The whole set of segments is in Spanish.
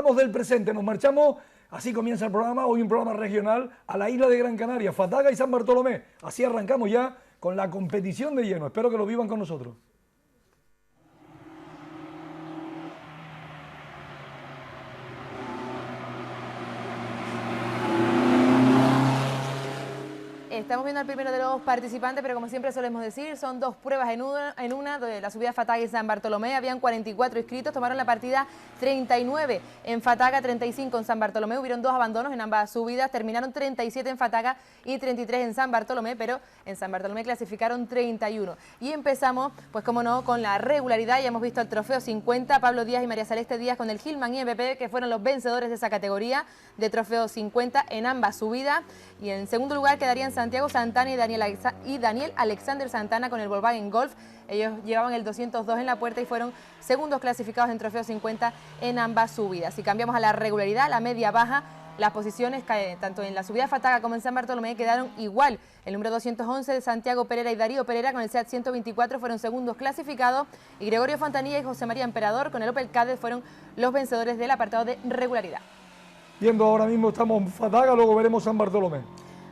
hablamos del presente, nos marchamos, así comienza el programa, hoy un programa regional a la isla de Gran Canaria, Fataga y San Bartolomé. Así arrancamos ya con la competición de lleno, espero que lo vivan con nosotros. Estamos viendo al primero de los participantes, pero como siempre solemos decir, son dos pruebas en una de la subida a Fataga y San Bartolomé. Habían 44 inscritos, tomaron la partida 39 en Fataga, 35 en San Bartolomé. Hubieron dos abandonos en ambas subidas, terminaron 37 en Fataga y 33 en San Bartolomé, pero en San Bartolomé clasificaron 31. Y empezamos, pues como no, con la regularidad. Ya hemos visto el trofeo 50, Pablo Díaz y María Celeste Díaz con el Gilman IMP, que fueron los vencedores de esa categoría de trofeo 50 en ambas subidas. Y en segundo lugar quedarían Santiago Santana y Daniel Alexander Santana con el Volkswagen Golf. Ellos llevaban el 202 en la puerta y fueron segundos clasificados en trofeo 50 en ambas subidas. Si cambiamos a la regularidad, la media-baja, las posiciones tanto en la subida a Fataga como en San Bartolomé quedaron igual. El número 211 de Santiago Pereira y Darío Pereira con el SEAT 124 fueron segundos clasificados y Gregorio Fontanilla y José María Emperador con el Opel Kadett fueron los vencedores del apartado de regularidad. Viendo ahora mismo estamos en Fataga, luego veremos San Bartolomé.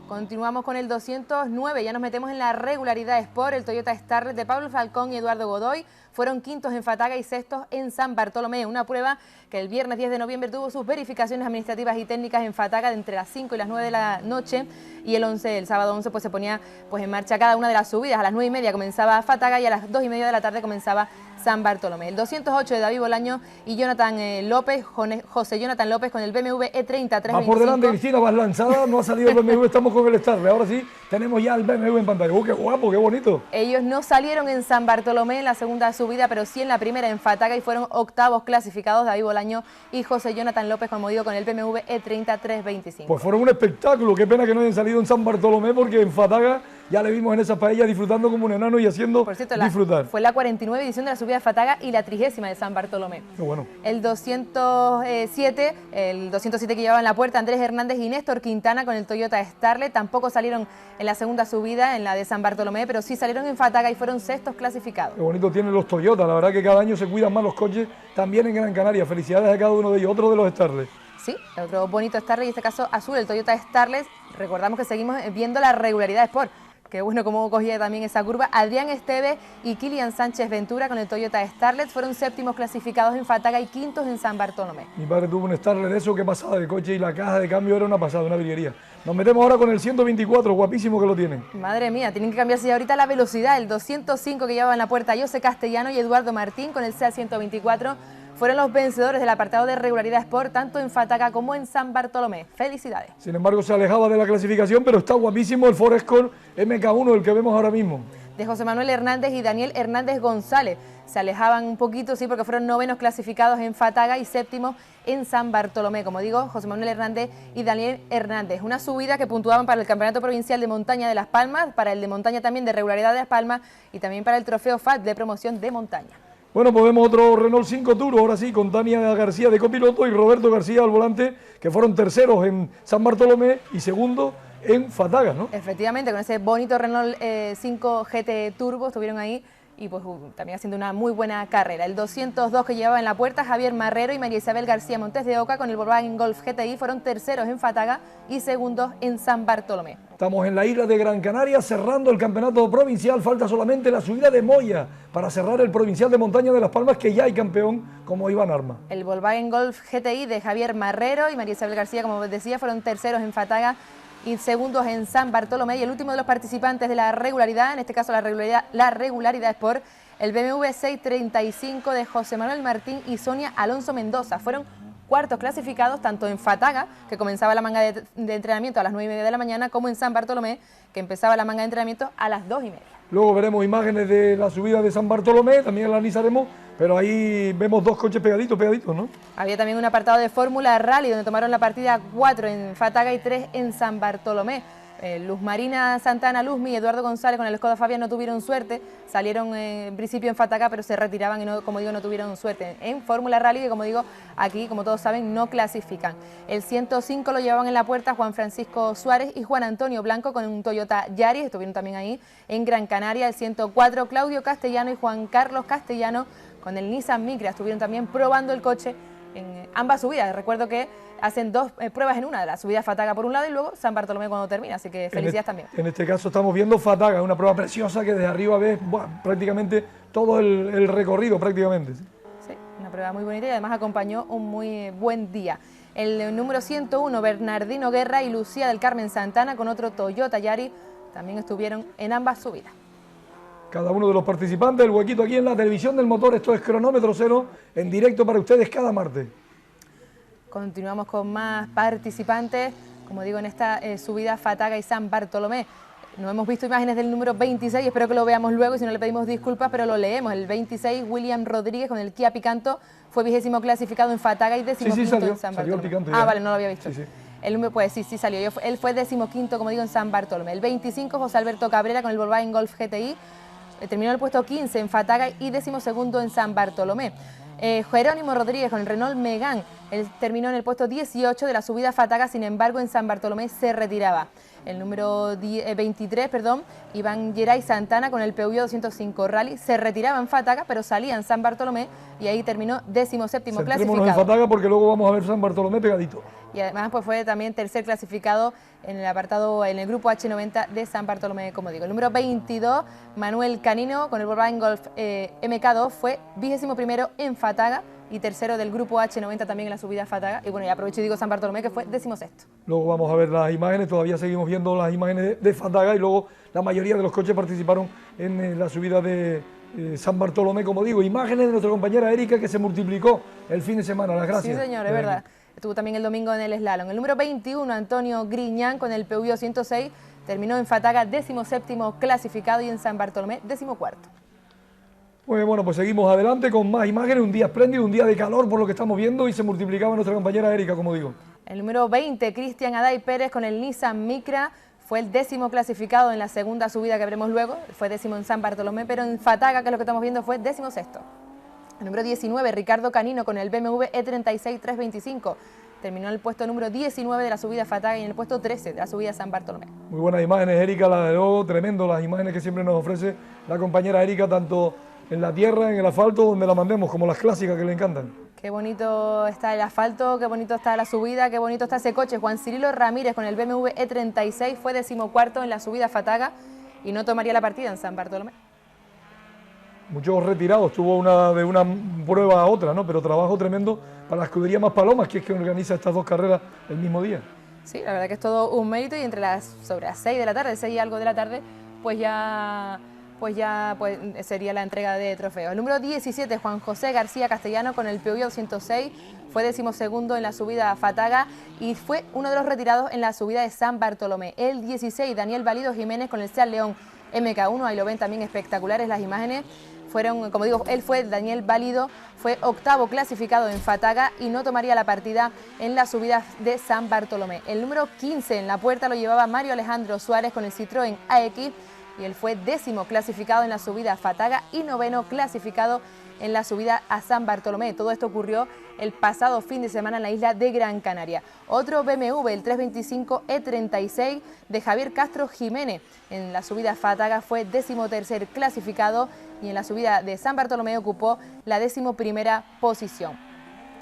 Continuamos con el 209, ya nos metemos en la regularidad Sport. El Toyota Starlet de Pablo Falcón y Eduardo Godoy fueron quintos en Fataga y sextos en San Bartolomé. Una prueba que el viernes 10 de noviembre tuvo sus verificaciones administrativas y técnicas en Fataga de entre las 5 y las 9 de la noche. Y el sábado 11, pues se ponía en marcha cada una de las subidas. A las 9:30 comenzaba Fataga y a las 2:30 de la tarde comenzaba San Bartolomé. El 208 de David Bolaño y Jonathan López, José Jonathan López con el BMW E30 325. Va por delante Cristina, vas lanzada, no ha salido el BMW, estamos con el Starlet. Ahora sí, tenemos ya el BMW en pantalla. ¡Qué guapo, qué bonito! Ellos no salieron en San Bartolomé en la segunda subida, pero sí en la primera en Fataga y fueron octavos clasificados David Bolaño y José Jonathan López, como digo, con el BMW E30 325. Pues fueron un espectáculo, qué pena que no hayan salido en San Bartolomé porque en Fataga ya le vimos en esa paella disfrutando como un enano y haciendo por cierto, disfrutar. Fue la 49 edición de la subida a Fataga y la 30ª de San Bartolomé. Qué bueno. El 207 que llevaba en la puerta Andrés Hernández y Néstor Quintana con el Toyota Starlet. Tampoco salieron en la segunda subida, en la de San Bartolomé, pero sí salieron en Fataga y fueron sextos clasificados. Qué bonito tienen los Toyota, la verdad que cada año se cuidan más los coches, también en Gran Canaria. Felicidades a cada uno de ellos, otro de los Starlet. Sí, otro bonito Starlet, y en este caso azul, el Toyota Starlet. Recordamos que seguimos viendo la regularidad Sport. Qué bueno cómo cogía también esa curva. Adrián Esteve y Kilian Sánchez Ventura con el Toyota Starlet fueron séptimos clasificados en Fataga y quintos en San Bartolomé. Mi padre tuvo un Starlet de eso, que pasaba de coche y la caja de cambio era una pasada, una virguería. Nos metemos ahora con el 124, guapísimo que lo tienen. Madre mía, tienen que cambiarse ya ahorita la velocidad. El 205 que llevaba en la puerta José Castellano y Eduardo Martín con el SEAT 124 fueron los vencedores del apartado de regularidad Sport, tanto en Fataga como en San Bartolomé. Felicidades. Sin embargo, se alejaba de la clasificación, pero está guapísimo el Ford Escort MK1, el que vemos ahora mismo. De José Manuel Hernández y Daniel Hernández González. Se alejaban un poquito, sí, porque fueron novenos clasificados en Fataga y séptimos en San Bartolomé. Como digo, José Manuel Hernández y Daniel Hernández. Una subida que puntuaban para el Campeonato Provincial de Montaña de Las Palmas, para el de Montaña también de regularidad de Las Palmas y también para el Trofeo FAT de promoción de montaña. Bueno, pues vemos otro Renault 5 Turbo, ahora sí, con Tania García de copiloto y Roberto García al volante, que fueron terceros en San Bartolomé y segundos en Fataga, ¿no? Efectivamente, con ese bonito Renault 5 GT Turbo estuvieron ahí y pues también haciendo una muy buena carrera. El 202 que llevaba en la puerta Javier Marrero y María Isabel García Montes de Oca con el Volkswagen Golf GTI fueron terceros en Fataga y segundos en San Bartolomé. Estamos en la isla de Gran Canaria cerrando el campeonato provincial, falta solamente la subida de Moya para cerrar el provincial de montaña de Las Palmas, que ya hay campeón como Iván Arma. El Volkswagen Golf GTI de Javier Marrero y María Isabel García, como decía, fueron terceros en Fataga y segundos en San Bartolomé. Y el último de los participantes de la regularidad, en este caso la regularidad Sport, el BMW 635 de José Manuel Martín y Sonia Alonso Mendoza. Fueron cuartos clasificados tanto en Fataga, que comenzaba la manga de entrenamiento a las 9:30 de la mañana, como en San Bartolomé, que empezaba la manga de entrenamiento a las 2:30. Luego veremos imágenes de la subida de San Bartolomé, también la analizaremos, pero ahí vemos dos coches pegaditos, ¿no? Había también un apartado de Fórmula Rally, donde tomaron la partida 4 en Fataga y 3 en San Bartolomé. Luz Marina Santana Luzmi y Eduardo González con el Skoda Fabia no tuvieron suerte, salieron en principio en Fataga, pero se retiraban y no, como digo, no tuvieron suerte en Fórmula Rally, que como digo, aquí, como todos saben, no clasifican. El 105 lo llevaban en la puerta Juan Francisco Suárez y Juan Antonio Blanco con un Toyota Yaris, estuvieron también ahí en Gran Canaria. El 104 Claudio Castellano y Juan Carlos Castellano con el Nissan Micra, estuvieron también probando el coche en ambas subidas. Recuerdo que hacen dos pruebas en una, la subida Fataga por un lado y luego San Bartolomé cuando termina, así que felicidades también. En este caso estamos viendo Fataga, una prueba preciosa que desde arriba ves prácticamente todo el recorrido prácticamente. Sí, una prueba muy bonita y además acompañó un muy buen día. El número 101, Bernardino Guerra y Lucía del Carmen Santana con otro Toyota Yari también estuvieron en ambas subidas. Cada uno de los participantes, el huequito aquí en la televisión del motor, esto es Cronómetro Cero, en directo para ustedes cada martes. Continuamos con más participantes, como digo, en esta subida Fataga y San Bartolomé. No hemos visto imágenes del número 26, espero que lo veamos luego y si no le pedimos disculpas, pero lo leemos. El 26, William Rodríguez con el Kia Picanto, fue 20º clasificado en Fataga y 15º en San Bartolomé. Picanto, vale, no lo había visto. Sí. El número, pues sí salió. Él fue 15º, como digo, en San Bartolomé. El 25, José Alberto Cabrera con el Volkswagen Golf GTI, terminó en el puesto 15 en Fataga y 12º en San Bartolomé. Jerónimo Rodríguez con el Renault Megane, él terminó en el puesto 18 de la subida Fataga, sin embargo en San Bartolomé se retiraba. El número 23, Iván Geray Santana con el Peugeot 205 Rally, se retiraba en Fataga, pero salía en San Bartolomé y ahí terminó 17º clasificado. En Fataga porque luego vamos a ver San Bartolomé pegadito. Y además pues fue también tercer clasificado en el apartado, en el grupo H90 de San Bartolomé, como digo. El número 22, Manuel Canino con el Volkswagen Golf MK2, fue 21º en Fataga y tercero del grupo H90 también en la subida Fataga. Y bueno, ya aprovecho y digo San Bartolomé, que fue 16º. Luego vamos a ver las imágenes, todavía seguimos viendo las imágenes de Fataga y luego la mayoría de los coches participaron en la subida de San Bartolomé, como digo. Imágenes de nuestra compañera Erika que se multiplicó el fin de semana, las gracias. Sí señor, es verdad. Estuvo también el domingo en el slalom. El número 21, Antonio Griñán con el Peugeot 106, terminó en Fataga 17º clasificado y en San Bartolomé 14º. Bueno, pues seguimos adelante con más imágenes, un día espléndido, un día de calor por lo que estamos viendo y se multiplicaba nuestra compañera Erika, como digo. El número 20, Cristian Aday Pérez con el Nissan Micra, fue el 10º clasificado en la segunda subida que veremos luego, fue 10º en San Bartolomé, pero en Fataga, que es lo que estamos viendo, fue 16º. El número 19, Ricardo Canino con el BMW E36 325, terminó en el puesto número 19 de la subida Fataga y en el puesto 13 de la subida San Bartolomé. Muy buenas imágenes, Erika, la de luego, tremendo las imágenes que siempre nos ofrece la compañera Erika, tanto en la tierra, en el asfalto, donde la mandemos, como las clásicas que le encantan. Qué bonito está el asfalto, qué bonito está la subida, qué bonito está ese coche. Juan Cirilo Ramírez con el BMW E36 fue 14º en la subida Fataga y no tomaría la partida en San Bartolomé. Muchos retirados, tuvo de una prueba a otra, ¿no? Pero trabajo tremendo para la escudería Maspalomas, que es que organiza estas dos carreras el mismo día. Sí, la verdad que es todo un mérito y sobre las 6 de la tarde, 6 y algo de la tarde, pues sería la entrega de trofeos. El número 17, Juan José García Castellano con el Peugeot 106, fue 12º en la subida Fataga y fue uno de los retirados en la subida de San Bartolomé. El 16, Daniel Valido Jiménez con el Seat León MK1, ahí lo ven también espectaculares las imágenes. Fueron, como digo, Daniel Válido, fue 8º clasificado en Fataga y no tomaría la partida en la subida de San Bartolomé. El número 15 en la puerta lo llevaba Mario Alejandro Suárez con el Citroën AX y él fue 10º clasificado en la subida a Fataga y 9º clasificado en la subida a San Bartolomé. Todo esto ocurrió el pasado fin de semana en la isla de Gran Canaria. Otro BMW, el 325 E36 de Javier Castro Jiménez, en la subida a Fataga fue 13º clasificado y en la subida de San Bartolomé ocupó la 11ª posición.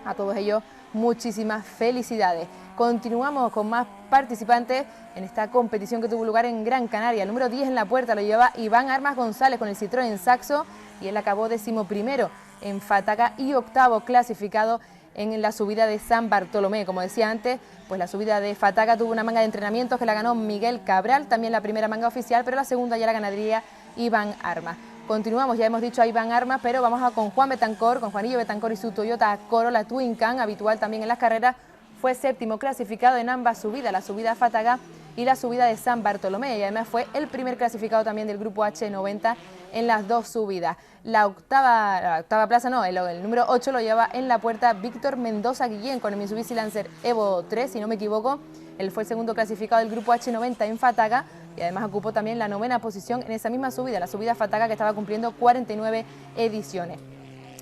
A todos ellos, muchísimas felicidades. Continuamos con más participantes en esta competición que tuvo lugar en Gran Canaria. El número 10 en la puerta lo lleva Iván Armas González con el Citroën Saxo y él acabó 11º en Fataga y 8º clasificado en la subida de San Bartolomé. Como decía antes, pues la subida de Fataga tuvo una manga de entrenamientos que la ganó Miguel Cabral, también la primera manga oficial, pero la segunda ya la ganaría Iván Armas. Continuamos, ya hemos dicho a Iván Armas, pero vamos con Juan Betancor, con Juanillo Betancor y su Toyota Corolla Twin Can, habitual también en las carreras. Fue 7º clasificado en ambas subidas, la subida a Fataga y la subida de San Bartolomé, y además fue el primer clasificado también del grupo H90 en las dos subidas. La octava plaza, no, el número 8 lo lleva en la puerta Víctor Mendoza Guillén con el Mitsubishi Lancer Evo 3, si no me equivoco. Él fue el segundo clasificado del grupo H90 en Fataga y además ocupó también la 9ª posición en esa misma subida, la subida Fataga, que estaba cumpliendo 49 ediciones.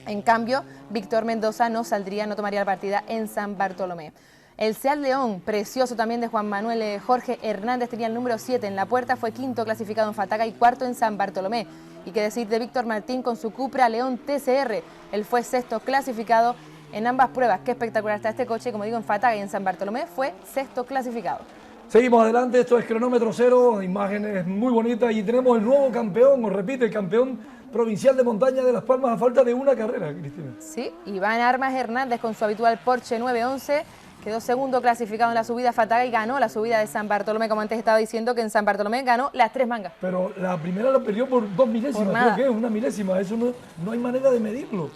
En cambio, Víctor Mendoza no tomaría la partida en San Bartolomé. El Seat León, precioso también de Juan Manuel Jorge Hernández, tenía el número 7 en la puerta, fue 5º clasificado en Fataga y 4º en San Bartolomé. Y qué decir de Víctor Martín con su Cupra León TCR, él fue 6º clasificado en ambas pruebas. Qué espectacular está este coche, como digo, en Fataga y en San Bartolomé fue sexto clasificado. Seguimos adelante, esto es cronómetro cero, imágenes muy bonitas y tenemos el nuevo campeón, os repite, el campeón provincial de montaña de Las Palmas a falta de una carrera, Cristina. Sí, Iván Armas Hernández con su habitual Porsche 911 quedó segundo clasificado en la subida a Fataga y ganó la subida de San Bartolomé, como antes estaba diciendo, que en San Bartolomé ganó las 3 mangas. Pero la primera la perdió por 2 milésimas, creo que es una milésima, eso no hay manera de medirlo.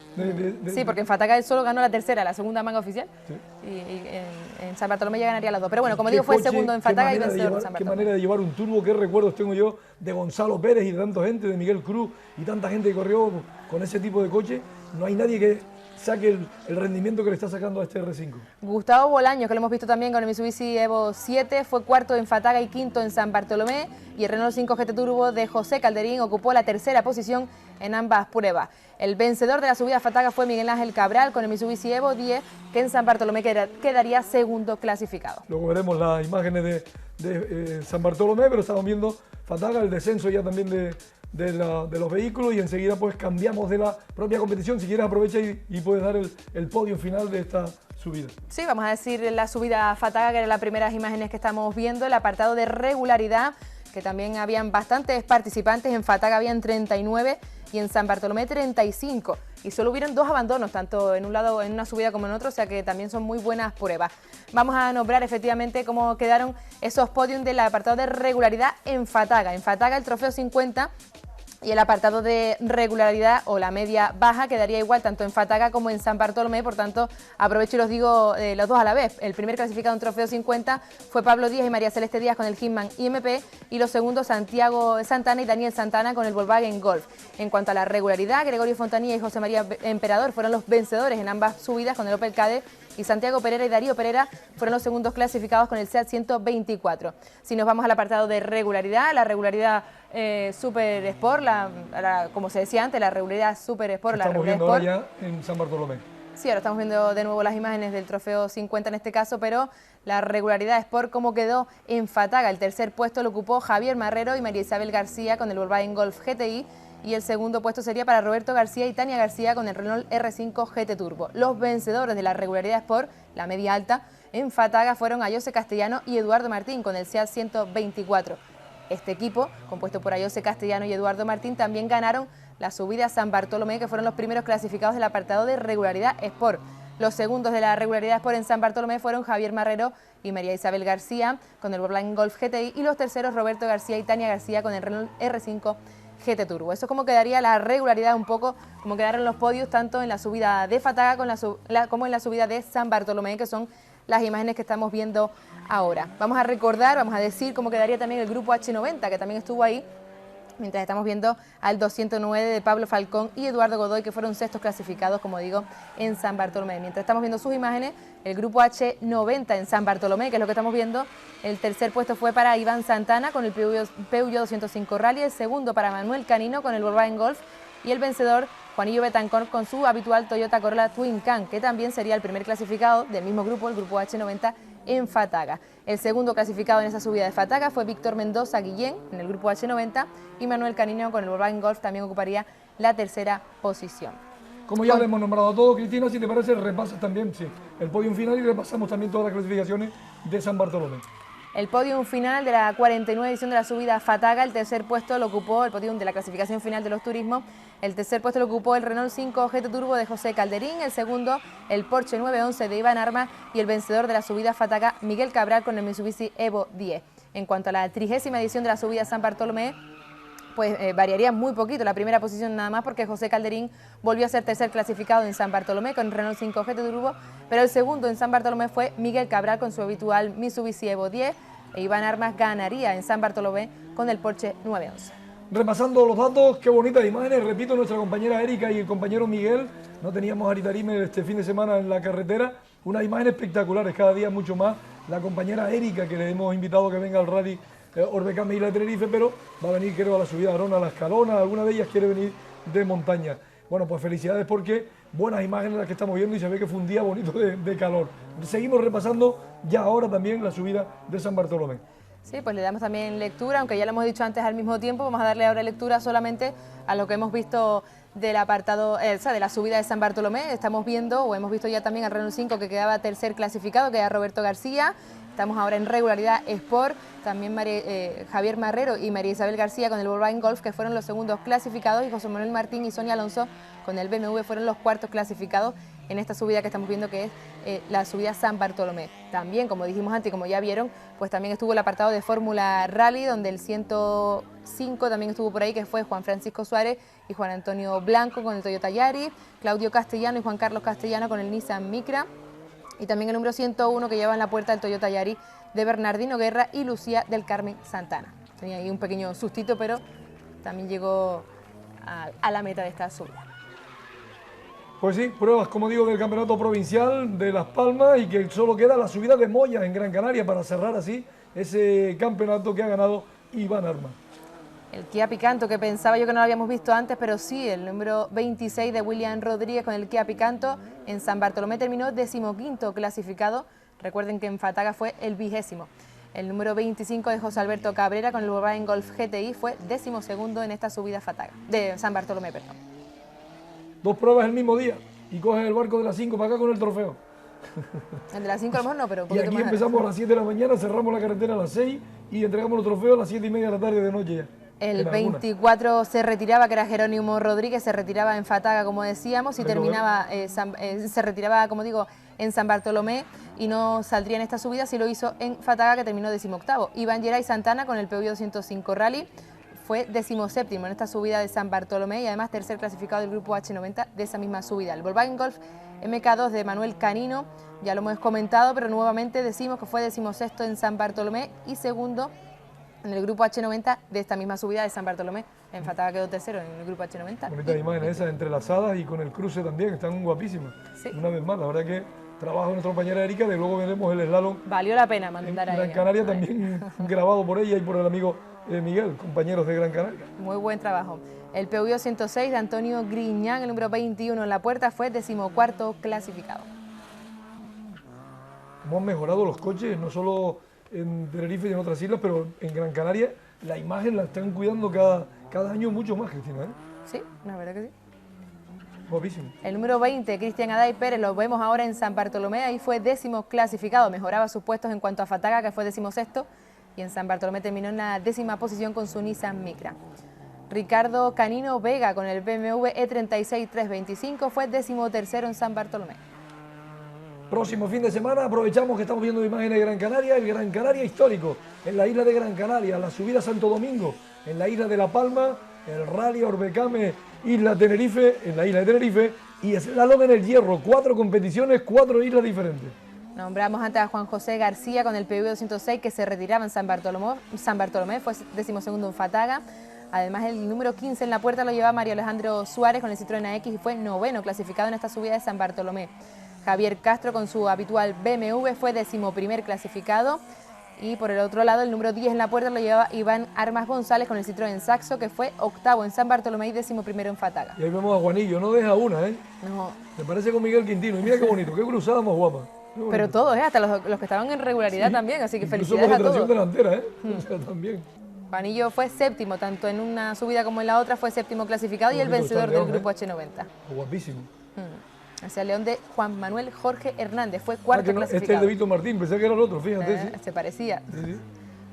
Sí, porque en Fataga él solo ganó la tercera, la segunda manga oficial, sí. y en San Bartolomé ya ganaría las 2. Pero bueno, como digo, fue segundo en Fataga y vencedor en San Bartolomé. Qué manera de llevar un turbo, qué recuerdos tengo yo de Gonzalo Pérez y de tanta gente, de Miguel Cruz y tanta gente que corrió con ese tipo de coche. No hay nadie que saque el rendimiento que le está sacando a este R5. Gustavo Bolaños, que lo hemos visto también con el Mitsubishi Evo 7, fue cuarto en Fataga y quinto en San Bartolomé, y el Renault 5 GT Turbo de José Calderín ocupó la tercera posición en ambas pruebas. El vencedor de la subida a Fataga fue Miguel Ángel Cabral con el Mitsubishi Evo 10, que en San Bartolomé quedaría segundo clasificado. Luego veremos las imágenes de San Bartolomé, pero estamos viendo Fataga, el descenso ya también de los vehículos, y enseguida pues cambiamos de la propia competición. Si quieres aprovecha y puedes dar el podio final de esta subida. Sí, vamos a decir la subida a Fataga, que eran las primeras imágenes que estamos viendo, el apartado de regularidad, que también habían bastantes participantes. En Fataga habían 39 y en San Bartolomé 35, y solo hubieron 2 abandonos, tanto en un lado, en una subida como en otro, o sea que también son muy buenas pruebas. Vamos a nombrar efectivamente cómo quedaron esos podios del apartado de regularidad en Fataga. En Fataga el trofeo 50 y el apartado de regularidad o la media baja quedaría igual tanto en Fataga como en San Bartolomé, por tanto aprovecho y los digo los dos a la vez. El primer clasificado en trofeo 50 fue Pablo Díaz y María Celeste Díaz con el Hitman IMP, y los segundos Santiago Santana y Daniel Santana con el Volkswagen Golf. En cuanto a la regularidad, Gregorio Fontanilla y José María Emperador fueron los vencedores en ambas subidas con el Opel Kadett, y Santiago Pereira y Darío Pereira fueron los segundos clasificados con el SEAT 124. Si nos vamos al apartado de regularidad, la regularidad Super Sport, como se decía antes, la regularidad Super Sport, la regularidad Sport. Estamos viendo ahora ya en San Bartolomé. Sí, ahora estamos viendo de nuevo las imágenes del trofeo 50 en este caso, pero la regularidad Sport, como quedó en Fataga. El tercer puesto lo ocupó Javier Marrero y María Isabel García con el Volkswagen Golf GTI, y el segundo puesto sería para Roberto García y Tania García con el Renault R5 GT Turbo. Los vencedores de la regularidad Sport, la media alta, en Fataga fueron Ayose Castellano y Eduardo Martín con el SEAT 124. Este equipo, compuesto por Ayose Castellano y Eduardo Martín, también ganaron la subida a San Bartolomé, que fueron los primeros clasificados del apartado de regularidad Sport. Los segundos de la regularidad Sport en San Bartolomé fueron Javier Marrero y María Isabel García con el Volkswagen Golf GTI, y los terceros Roberto García y Tania García con el Renault R5 GT Turbo. Eso es como quedaría la regularidad, un poco como quedaron los podios tanto en la subida de Fataga como en la subida de San Bartolomé, que son las imágenes que estamos viendo ahora. Vamos a recordar, vamos a decir cómo quedaría también el grupo H90, que también estuvo ahí, mientras estamos viendo al 209 de Pablo Falcón y Eduardo Godoy, que fueron sextos clasificados, como digo, en San Bartolomé. Mientras estamos viendo sus imágenes, el grupo H90 en San Bartolomé, que es lo que estamos viendo, el tercer puesto fue para Iván Santana con el Peugeot 205 Rally, el segundo para Manuel Canino con el Volkswagen Golf, y el vencedor Juanillo Betancor con su habitual Toyota Corolla Twin Can, que también sería el primer clasificado del mismo grupo, el grupo H90 en Fataga. El segundo clasificado en esa subida de Fataga fue Víctor Mendoza Guillén en el grupo H90, y Manuel Canino con el Volkswagen Golf también ocuparía la tercera posición. Como ya le hemos nombrado a todos, Cristina, si te parece, repasas también el podio final y repasamos también todas las clasificaciones de San Bartolomé. El podium final de la 49 edición de la subida a Fataga, el tercer puesto lo ocupó el podium de la clasificación final de los turismos. El tercer puesto lo ocupó el Renault 5 GT Turbo de José Calderín, el segundo el Porsche 911 de Iván Armas, y el vencedor de la subida a Fataga, Miguel Cabral con el Mitsubishi Evo 10. En cuanto a la 30ª edición de la subida a San Bartolomé, pues variaría muy poquito la primera posición nada más, porque José Calderín volvió a ser tercer clasificado en San Bartolomé con el Renault 5 GT Turbo, pero el segundo en San Bartolomé fue Miguel Cabral con su habitual Mitsubishi Evo 10, e Iván Armas ganaría en San Bartolomé con el Porsche 911. Repasando los datos, qué bonitas imágenes, repito, nuestra compañera Erika y el compañero Miguel, no teníamos a Aritarime este fin de semana en la carretera, unas imágenes espectaculares, cada día mucho más. La compañera Erika, que le hemos invitado a que venga al rally Orbecame y la Tenerife, pero va a venir, creo, a la subida de Arona, a la Escalona, alguna de ellas quiere venir de montaña. Bueno, pues felicidades, porque buenas imágenes las que estamos viendo y se ve que fue un día bonito de calor. Seguimos repasando ya ahora también la subida de San Bartolomé. Sí, pues le damos también lectura, aunque ya lo hemos dicho antes al mismo tiempo, vamos a darle ahora lectura solamente a lo que hemos visto del apartado, de la subida de San Bartolomé. Estamos viendo, o hemos visto ya también al Renault 5 que quedaba tercer clasificado, que era Roberto García. Estamos ahora en regularidad Sport, también Javier Marrero y María Isabel García con el Volkswagen Golf, que fueron los segundos clasificados, y José Manuel Martín y Sonia Alonso con el BMW fueron los cuartos clasificados en esta subida que estamos viendo, que es la subida San Bartolomé. También, como dijimos antes y como ya vieron, pues también estuvo el apartado de Fórmula Rally, donde el 105 también estuvo por ahí, que fue Juan Francisco Suárez y Juan Antonio Blanco con el Toyota Yaris, Claudio Castellano y Juan Carlos Castellano con el Nissan Micra, y también el número 101 que lleva en la puerta el Toyota Yaris de Bernardino Guerra y Lucía del Carmen Santana. Tenía ahí un pequeño sustito, pero también llegó a la meta de esta subida. Pues sí, pruebas, como digo, del Campeonato Provincial de Las Palmas, y que solo queda la subida de Moya en Gran Canaria para cerrar así ese campeonato que ha ganado Iván Armas. El Kia Picanto, que pensaba yo que no lo habíamos visto antes, pero sí, el número 26 de William Rodríguez con el Kia Picanto en San Bartolomé terminó 15º clasificado. Recuerden que en Fataga fue el 20º. El número 25 de José Alberto Cabrera con el Volkswagen Golf GTI fue 12º en esta subida Fataga, de San Bartolomé, perdón. 2 pruebas el mismo día y coges el barco de las 5 para acá con el trofeo. El de las 5 a lo mejor no, pero un Y poquito aquí más empezamos a las 7 de la mañana, cerramos la carretera a las 6 y entregamos los trofeos a las 7:30 de la tarde de noche ya. El 24 se retiraba, que era Jerónimo Rodríguez, se retiraba en Fataga, como decíamos, y terminaba, se retiraba, como digo, en San Bartolomé, y no saldría en esta subida si lo hizo en Fataga, que terminó 18º. Iván Geray Santana con el PV 205 Rally fue 17º en esta subida de San Bartolomé, y además tercer clasificado del grupo H90 de esa misma subida. El Volkswagen Golf MK2 de Manuel Canino, ya lo hemos comentado, pero nuevamente decimos que fue 16º en San Bartolomé y segundo en el grupo H90 de esta misma subida de San Bartolomé. En Fataga quedó tercero en el grupo H90. Bonitas imágenes esas entrelazadas y con el cruce también, están guapísimas. Sí. Una vez más, la verdad que trabajo de nuestra compañera Erika, de luego veremos el slalom Valió la pena mandar en a Gran ella. Canaria, también grabado por ella y por el amigo Miguel, compañeros de Gran Canaria. Muy buen trabajo. El PV 106 de Antonio Griñán, el número 21 en la puerta, fue 14º clasificado. Cómo han mejorado los coches, no solo en Tenerife y en otras islas, pero en Gran Canaria la imagen la están cuidando cada año mucho más, Cristina, ¿eh? Sí, la verdad que sí. Guapísimo. El número 20, Cristian Aday Pérez, lo vemos ahora en San Bartolomé, ahí fue 10º clasificado, mejoraba sus puestos en cuanto a Fataga, que fue 16º, y en San Bartolomé terminó en la 10ª posición con su Nissan Micra. Ricardo Canino Vega con el BMW E36 325 fue 13º en San Bartolomé. Próximo fin de semana aprovechamos que estamos viendo imágenes de Gran Canaria, el Gran Canaria histórico, en la isla de Gran Canaria, la subida a Santo Domingo, en la isla de La Palma, el Rally Orbecame, isla Tenerife, en la isla de Tenerife, y slalom en el Hierro, 4 competiciones, 4 islas diferentes. Nombramos antes a Juan José García con el PV 206 que se retiraba en San Bartolomé, fue 12º en Fataga. Además, el número 15 en la puerta lo lleva Mario Alejandro Suárez con el Citroën AX y fue 9º clasificado en esta subida de San Bartolomé. Javier Castro con su habitual BMW fue 11º clasificado. Y por el otro lado, el número 10 en la puerta lo llevaba Iván Armas González con el Citroën Saxo, que fue 8º en San Bartolomé y 11º en Fataga. Y ahí vemos a Juanillo, no deja una, ¿eh? No. Me parece con Miguel Quintino. Y mira qué bonito, qué cruzada más guapa. Pero todos, hasta los que estaban en regularidad Sí, también, así que incluso felicidades a con tracción todos. delantera, ¿eh? O sea, también. Juanillo fue 7º, tanto en una subida como en la otra, fue 7º clasificado y el Bonito vencedor está el del León, grupo H90. Guapísimo. Hacia el León de Juan Manuel Jorge Hernández, fue 4º Este es clasificado. el de Víctor Martín, pensé que era el otro, fíjate. Sí. Se parecía. Sí, sí.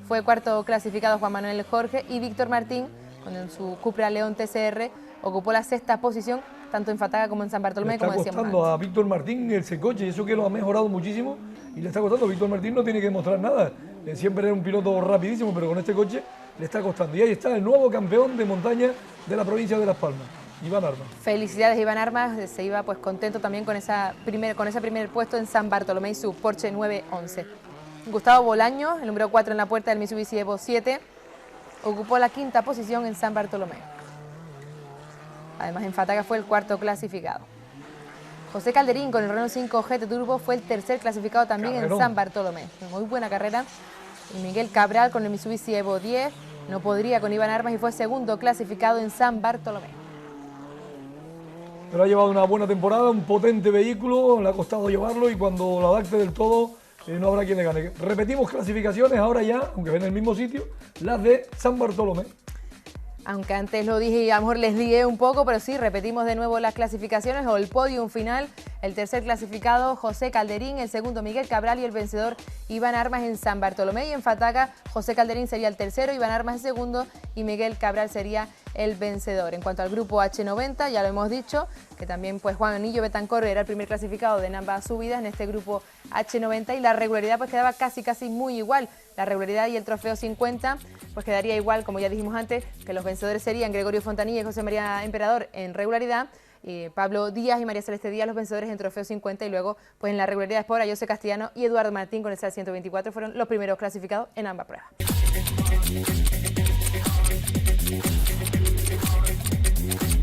Fue 4º clasificado Juan Manuel Jorge y Víctor Martín, con su Cupra León TCR, ocupó la 6ª posición, tanto en Fataga como en San Bartolomé, Le está como decíamos costando antes. a Víctor Martín ese coche, y eso que lo ha mejorado muchísimo, y le está costando. Víctor Martín no tiene que demostrar nada, siempre era un piloto rapidísimo, pero con este coche le está costando. Y ahí está el nuevo campeón de montaña de la provincia de Las Palmas, Iván Armas. Felicidades Iván Armas, se iba pues contento también con ese primer puesto en San Bartolomé y su Porsche 911. Gustavo Bolaño, el número 4 en la puerta del Mitsubishi Evo 7, ocupó la 5ª posición en San Bartolomé. Además en Fataga fue el 4º clasificado. José Calderín con el Renault 5 GT Turbo fue el 3er clasificado también Carrerón. en San Bartolomé. Muy buena carrera. Y Miguel Cabral con el Mitsubishi Evo 10 no podría con Iván Armas y fue 2º clasificado en San Bartolomé. Pero ha llevado una buena temporada, un potente vehículo, le ha costado llevarlo y cuando lo adapte del todo no habrá quien le gane. Repetimos clasificaciones ahora ya, aunque ven en el mismo sitio, las de San Bartolomé. Aunque antes lo dije y a lo mejor les lié un poco, pero sí, repetimos de nuevo las clasificaciones o el podium final. El tercer clasificado, José Calderín, el segundo, Miguel Cabral y el vencedor, Iván Armas en San Bartolomé. Y en Fataga, José Calderín sería el tercero, Iván Armas el segundo y Miguel Cabral sería el vencedor. En cuanto al grupo H90, ya lo hemos dicho, que también pues Juan Anillo Betancor era el primer clasificado de ambas subidas en este grupo H90 y la regularidad pues quedaba casi muy igual. La regularidad y el trofeo 50 pues quedaría igual, como ya dijimos antes, que los vencedores serían Gregorio Fontanilla y José María Emperador en regularidad, Pablo Díaz y María Celeste Díaz los vencedores en trofeo 50 y luego pues en la regularidad Espora, José Castellano y Eduardo Martín con el SAL 124 fueron los primeros clasificados en ambas pruebas.